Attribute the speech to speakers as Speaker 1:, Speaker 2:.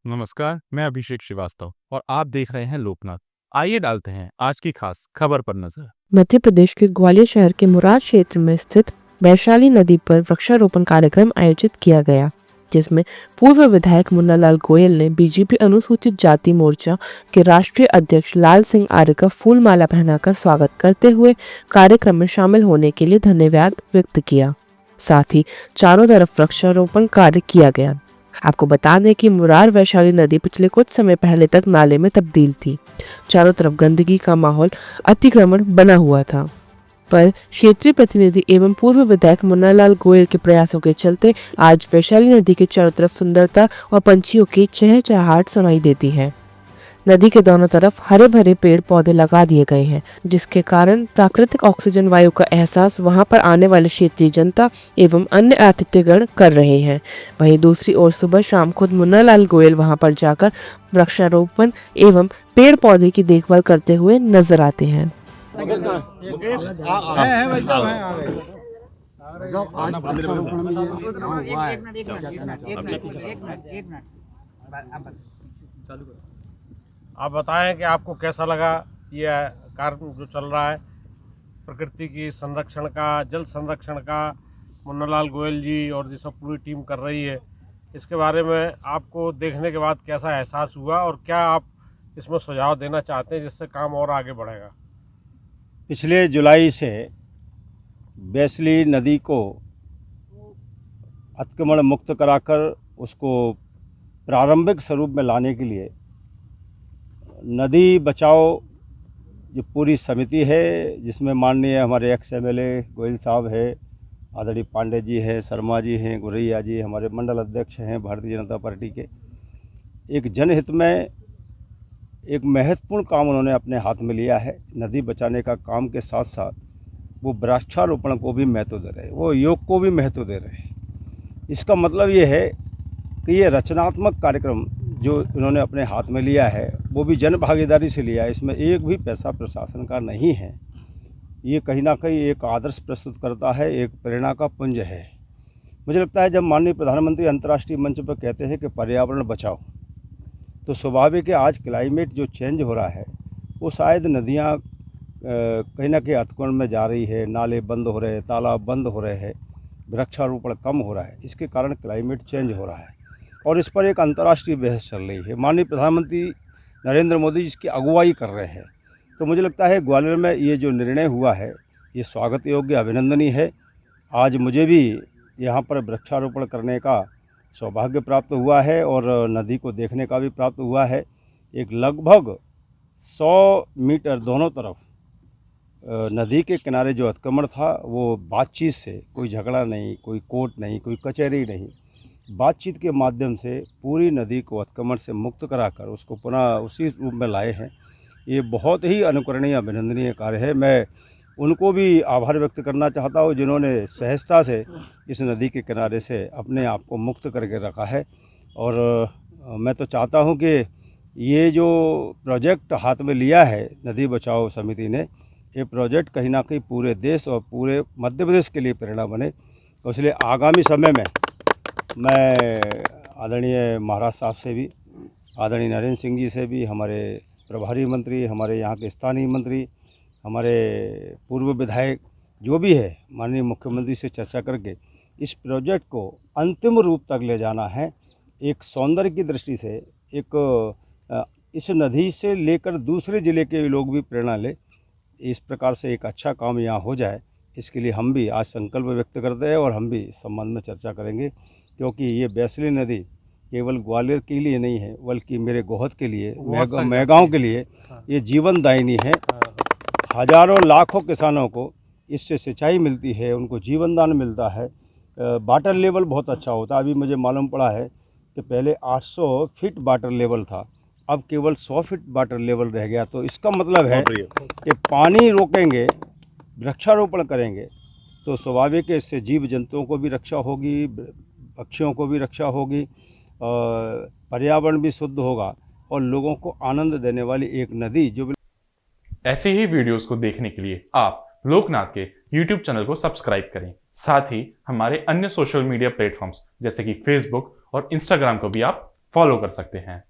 Speaker 1: नमस्कार, मैं अभिषेक श्रीवास्तव और आप देख रहे हैं लोकनाथ। आइए डालते हैं आज की खास खबर पर नजर।
Speaker 2: मध्य प्रदेश के ग्वालियर शहर के मुराद क्षेत्र में स्थित वैशाली नदी पर वृक्षारोपण कार्यक्रम आयोजित किया गया, जिसमें पूर्व विधायक मुन्नालाल गोयल ने बीजेपी अनुसूचित जाति मोर्चा के राष्ट्रीय अध्यक्ष लाल सिंह आर्य का फूल माला पहनाकर स्वागत करते हुए कार्यक्रम में शामिल होने के लिए धन्यवाद व्यक्त किया। साथ ही चारों तरफ वृक्षारोपण कार्य किया गया। आपको बता दें कि मुरार वैशाली नदी पिछले कुछ समय पहले तक नाले में तब्दील थी। चारों तरफ गंदगी का माहौल अतिक्रमण बना हुआ था, पर क्षेत्रीय प्रतिनिधि एवं पूर्व विधायक मुन्नालाल गोयल के प्रयासों के चलते आज वैशाली नदी के चारों तरफ सुंदरता और पंछियों की चहचहाहट सुनाई देती है। नदी के दोनों तरफ हरे भरे पेड़ पौधे लगा दिए गए हैं, जिसके कारण प्राकृतिक ऑक्सीजन वायु का एहसास वहां पर आने वाले क्षेत्रीय जनता एवं अन्य अतिथिगण कर रहे हैं। वहीं दूसरी ओर सुबह शाम खुद मुन्नालाल गोयल वहां पर जाकर वृक्षारोपण एवं पेड़ पौधे की देखभाल करते हुए नजर आते हैं।
Speaker 3: आप बताएं कि आपको कैसा लगा ये कार्य जो चल रहा है प्रकृति की संरक्षण का, जल संरक्षण का, मुन्नालाल गोयल जी और ये सब पूरी टीम कर रही है। इसके बारे में आपको देखने के बाद कैसा एहसास हुआ और क्या आप इसमें सुझाव देना चाहते हैं जिससे काम और आगे बढ़ेगा?
Speaker 4: पिछले जुलाई से वैशाली नदी को अतिक्रमण मुक्त कराकर उसको प्रारंभिक स्वरूप में लाने के लिए नदी बचाओ जो पूरी समिति है, जिसमें माननीय हमारे एक्स एमएलए गोयल साहब है, आदरणीय पांडे जी हैं, शर्मा जी हैं, गुरैया जी हमारे मंडल अध्यक्ष हैं भारतीय जनता पार्टी के, एक जनहित में एक महत्वपूर्ण काम उन्होंने अपने हाथ में लिया है। नदी बचाने का काम के साथ साथ वो वृक्षारोपण को भी महत्व दे रहे हैं, वो योग को भी महत्व दे रहे हैं। इसका मतलब ये है कि ये रचनात्मक कार्यक्रम जो उन्होंने अपने हाथ में लिया है वो भी जन भागीदारी से लिया है। इसमें एक भी पैसा प्रशासन का नहीं है। ये कहीं ना कहीं एक आदर्श प्रस्तुत करता है, एक प्रेरणा का पुंज है। मुझे लगता है जब माननीय प्रधानमंत्री अंतर्राष्ट्रीय मंच पर कहते हैं कि पर्यावरण बचाओ, तो स्वाभाविक है आज क्लाइमेट जो चेंज हो रहा है वो शायद नदियाँ कहीं ना कहीं अतिक्रमण में जा रही है, नाले बंद हो रहे हैं, तालाब बंद हो रहे हैं, वृक्षारोपण कम हो रहा है। इसके कारण क्लाइमेट चेंज हो रहा है और इस पर एक अंतर्राष्ट्रीय बहस चल रही है। माननीय प्रधानमंत्री नरेंद्र मोदी इसकी अगुवाई कर रहे हैं। तो मुझे लगता है ग्वालियर में ये जो निर्णय हुआ है ये स्वागत योग्य, अभिनंदनीय है। आज मुझे भी यहाँ पर वृक्षारोपण करने का सौभाग्य प्राप्त हुआ है और नदी को देखने का भी प्राप्त हुआ है। एक लगभग 100 मीटर दोनों तरफ नदी के किनारे जो अतिक्रमण था वो बातचीत से, कोई झगड़ा नहीं, कोई कोर्ट नहीं, कोई कचहरी नहीं, बातचीत के माध्यम से पूरी नदी को अतिक्रमण से मुक्त कराकर उसको पुनः उसी रूप में लाए हैं। ये बहुत ही अनुकरणीय, अभिनंदनीय कार्य है। मैं उनको भी आभार व्यक्त करना चाहता हूँ जिन्होंने सहजता से इस नदी के किनारे से अपने आप को मुक्त करके रखा है। और मैं तो चाहता हूँ कि ये जो प्रोजेक्ट हाथ में लिया है नदी बचाओ समिति ने, ये प्रोजेक्ट कहीं ना कहीं पूरे देश और पूरे मध्य प्रदेश के लिए प्रेरणा बने। तो इसलिए आगामी समय में मैं आदरणीय महाराज साहब से भी, आदरणीय नरेंद्र सिंह जी से भी, हमारे प्रभारी मंत्री, हमारे यहाँ के स्थानीय मंत्री, हमारे पूर्व विधायक जो भी है, माननीय मुख्यमंत्री से चर्चा करके इस प्रोजेक्ट को अंतिम रूप तक ले जाना है। एक सौंदर्य की दृष्टि से एक इस नदी से लेकर दूसरे ज़िले के लोग भी प्रेरणा ले, इस प्रकार से एक अच्छा काम यहाँ हो जाए, इसके लिए हम भी आज संकल्प व्यक्त करते हैं और हम भी इस संबंध में चर्चा करेंगे। क्योंकि ये वैशाली नदी केवल ग्वालियर के लिए नहीं है बल्कि मेरे गोहद के लिए, मैगांव के लिए ये जीवनदायिनी है। हजारों लाखों किसानों को इससे सिंचाई मिलती है, उनको जीवनदान मिलता है। वाटर लेवल बहुत अच्छा होता है। अभी मुझे मालूम पड़ा है कि पहले 800 फीट वाटर लेवल था, अब केवल 100 फीट वाटर लेवल रह गया। तो इसका मतलब है कि पानी रोकेंगे, वृक्षारोपण करेंगे तो स्वाभाविक है इससे जीव जंतुओं को भी रक्षा होगी, पक्षियों को भी रक्षा होगी, पर्यावरण भी शुद्ध होगा और लोगों को आनंद देने वाली एक नदी जो।
Speaker 1: ऐसे ही वीडियोस को देखने के लिए आप लोकनाथ के YouTube चैनल को सब्सक्राइब करें साथ ही हमारे अन्य सोशल मीडिया प्लेटफॉर्म्स जैसे कि फेसबुक और इंस्टाग्राम को भी आप फॉलो कर सकते हैं।